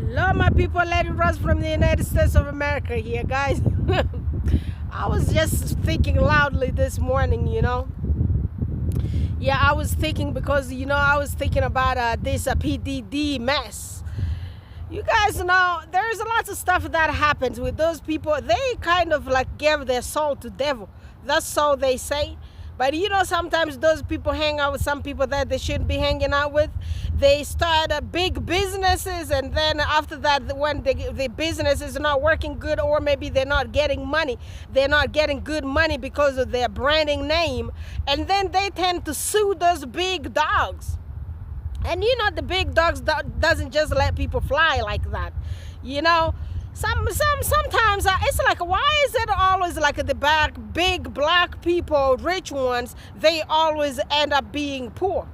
Hello, my people. Lady Rose from the United States of America here, guys. I was just thinking loudly this morning, Yeah, I was thinking because, I was thinking about this PDD mess. You guys know, there's lots of stuff that happens with those people. They kind of like give their soul to devil. That's so they say. But sometimes those people hang out with some people that they shouldn't be hanging out with. They start big businesses, and then after that, when the business is not working good, or maybe they're not getting money, they're not getting good money because of their branding name, and then they tend to sue those big dogs. And the big dogs doesn't just let people fly like that, Sometimes it's like, why is it always like the big black people, rich ones, they always end up being poor?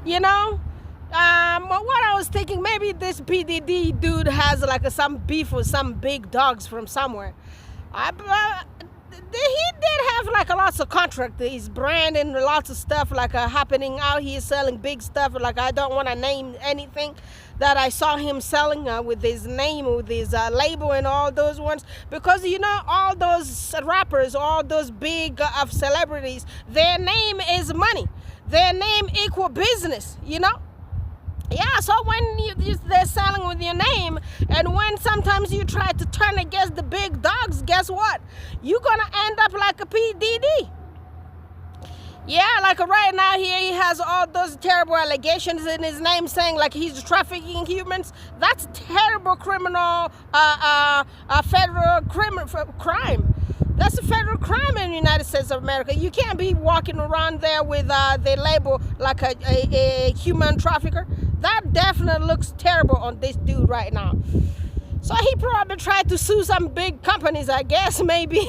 What I was thinking, maybe this PDD dude has like some beef with some big dogs from somewhere. He did have like lots of contract. He's branding lots of stuff like happening out here, selling big stuff. Like, I don't want to name anything that I saw him selling with his name, with his label and all those ones. Because, all those rappers, all those big of celebrities, their name is money. Their name equal business, Yeah, so when they're selling with your name, and when sometimes you try to turn against the big dogs, guess what? You're going to end up like a PDD. Yeah, like right now here, he has all those terrible allegations in his name saying like he's trafficking humans. That's terrible criminal, federal crime. That's a federal crime in the United States of America. You can't be walking around there with the label like a human trafficker. That definitely looks terrible on this dude right now. So he probably tried to sue some big companies, I guess, maybe.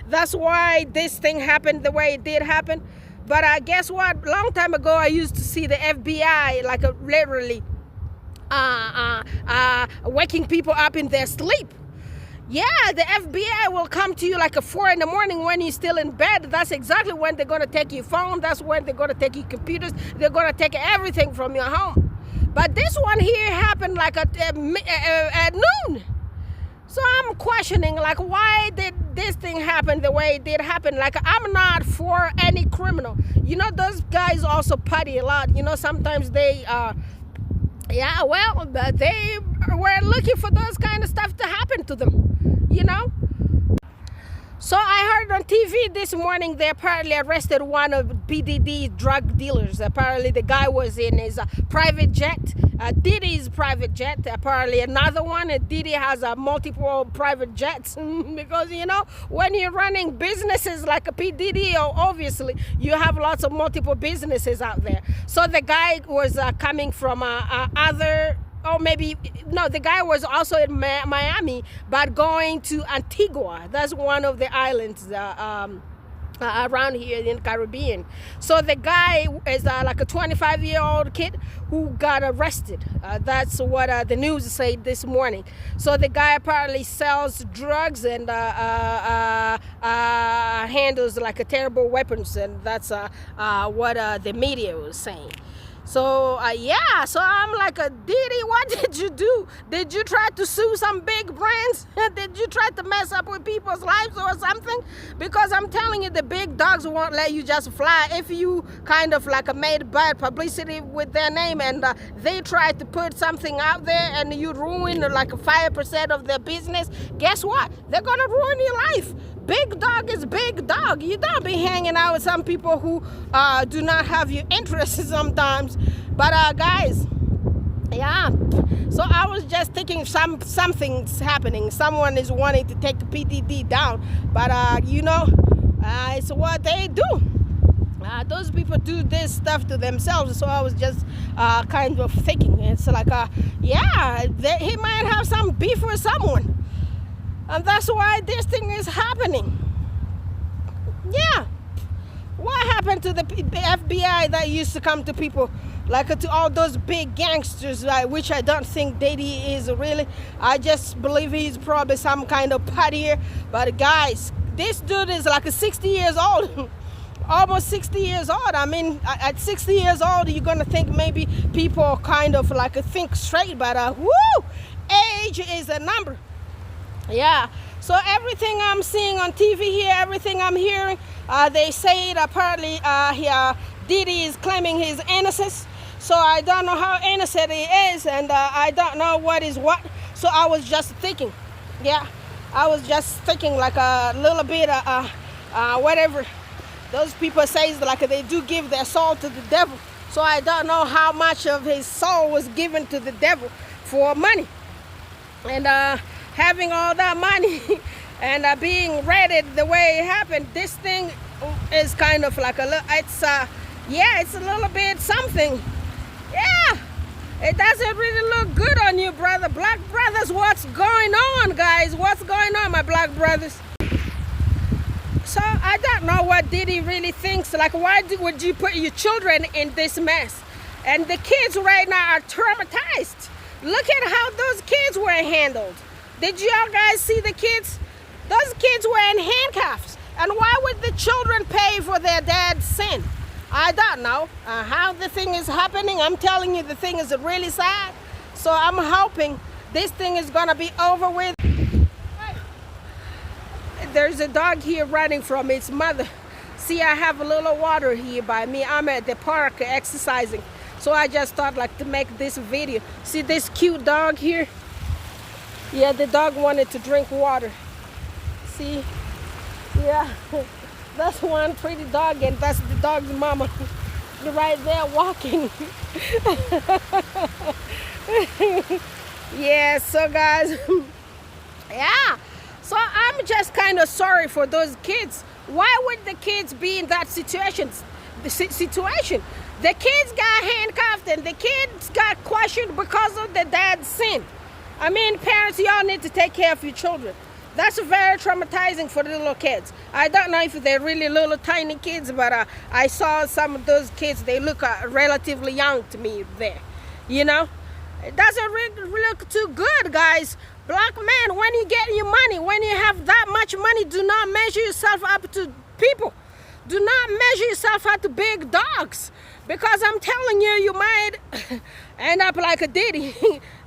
That's why this thing happened the way it did happen. But guess what? Long time ago, I used to see the FBI like literally waking people up in their sleep. Yeah, the FBI will come to you like at 4 a.m. when you're still in bed. That's exactly when they're going to take your phone. That's when they're going to take your computers. They're going to take everything from your home. But this one here happened like at noon. So I'm questioning, like, why did this thing happen the way it did happen? Like, I'm not for any criminal. Those guys also party a lot. Sometimes they they were looking for those kind of stuff to happen to them, So I heard on TV this morning they apparently arrested one of PDD's drug dealers. Apparently the guy was in his private jet, Diddy's private jet. Apparently another one, Diddy has multiple private jets because, when you're running businesses like a PDD, obviously you have lots of multiple businesses out there. So the guy was coming from the guy was also in Miami, but going to Antigua. That's one of the islands around here in the Caribbean. So the guy is like a 25-year-old kid who got arrested. That's what the news said this morning. So the guy apparently sells drugs and handles like terrible weapons, and that's what the media was saying. So, so I'm like, Diddy, what did you do? Did you try to sue some big brands? Did you try to mess up with people's lives or something? Because I'm telling you, the big dogs won't let you just fly. If you kind of like made bad publicity with their name and they try to put something out there and you ruin like 5% of their business, guess what? They're going to ruin your life. Big dog is big dog. You don't be hanging out with some people who do not have your interests sometimes. But guys, yeah. So I was just thinking something's happening. Someone is wanting to take the PDD down. But it's what they do. Those people do this stuff to themselves. So I was just kind of thinking. It's like, he might have some beef with someone. And that's why this thing is happening. Yeah. What happened to the FBI that used to come to people, like to all those big gangsters, which I don't think Diddy is really. I just believe he's probably some kind of partier. But guys, this dude is like 60 years old. almost 60 years old. I mean, at 60 years old, you're gonna think maybe people kind of like think straight, but woo, age is a number. Yeah. So everything I'm seeing on TV here, everything I'm hearing, they say it apparently Diddy is claiming his innocence. So I don't know how innocent he is, and I don't know what is what. So I was just thinking, yeah, I was just thinking like a little bit, whatever those people say, like they do give their soul to the devil. So I don't know how much of his soul was given to the devil for money. And having all that money and being ready the way it happened, this thing is kind of like a little, yeah, it's a little bit something. Yeah, it doesn't really look good on you, brother. Black brothers, what's going on, guys? What's going on, my black brothers? So I don't know what Diddy really thinks. Like, why would you put your children in this mess? And the kids right now are traumatized. Look at how those kids were handled. Did y'all guys see the kids? Those kids were in handcuffs. And why would the children pay for their dad's sin? I don't know how the thing is happening. I'm telling you, the thing is really sad. So I'm hoping this thing is gonna be over with. There's a dog here running from its mother. See, I have a little water here by me. I'm at the park exercising. So I just thought like to make this video. See this cute dog here? Yeah, the dog wanted to drink water. See? Yeah. That's one pretty dog, and that's the dog's mama right there walking. Yeah, so guys, yeah. So I'm just kind of sorry for those kids. Why would the kids be in that situation? The kids got handcuffed and the kids got questioned because of the dad's sin. I mean, parents, y'all need to take care of your children. That's very traumatizing for the little kids. I don't know if they're really little tiny kids, but I saw some of those kids. They look relatively young to me there. You know, it doesn't really look too good, guys. Black men, when you get your money, when you have that much money, do not measure yourself up to people. Do not measure yourself up to big dogs. Because I'm telling you, you might end up like a Diddy.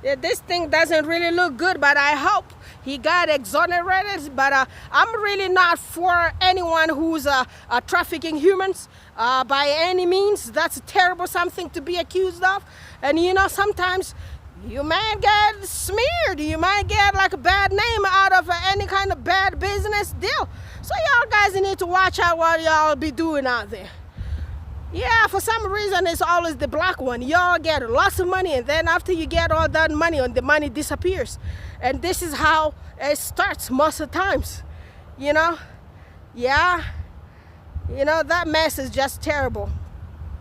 This thing doesn't really look good, but I hope he got exonerated. But I'm really not for anyone who's trafficking humans by any means. That's a terrible something to be accused of. And you know, sometimes you might get smeared. You might get like a bad name out of any kind of bad business deal. So y'all guys need to watch out what y'all be doing out there. Yeah, for some reason, it's always the black one. Y'all get lots of money, and then after you get all that money, and the money disappears. And this is how it starts most of the times, you know? Yeah, you know, that mess is just terrible.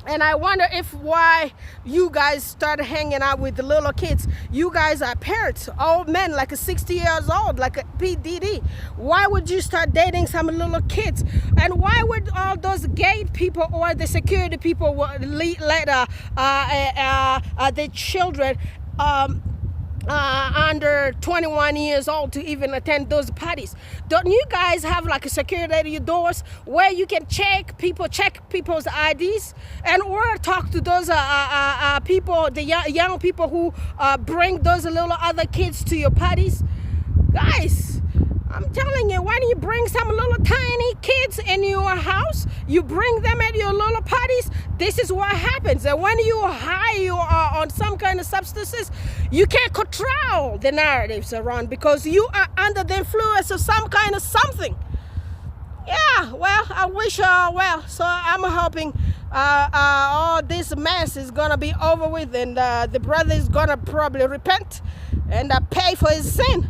And I wonder if why you guys started hanging out with the little kids. You guys are parents, old men, like 60 years old, like a PDD. Why would you start dating some little kids? And why would all those gate people or the security people let the children under 21 years old to even attend those parties? Don't you guys have like a security at your doors where you can check people's IDs and or talk to those people, the young people who bring those little other kids to your parties? Guys, I'm telling you, when you bring some little tiny kids in your house, you bring them at your little parties, this is what happens. And when you high, you are on some kind of substances, you can't control the narratives around because you are under the influence of some kind of something. Yeah, well, I wish well. So I'm hoping all this mess is gonna be over with, and the brother is gonna probably repent and pay for his sin.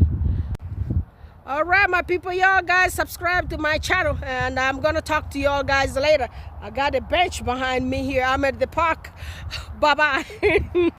All right, my people, y'all guys subscribe to my channel, and I'm gonna talk to y'all guys later. I got a bench behind me here. I'm at the park. Bye-bye.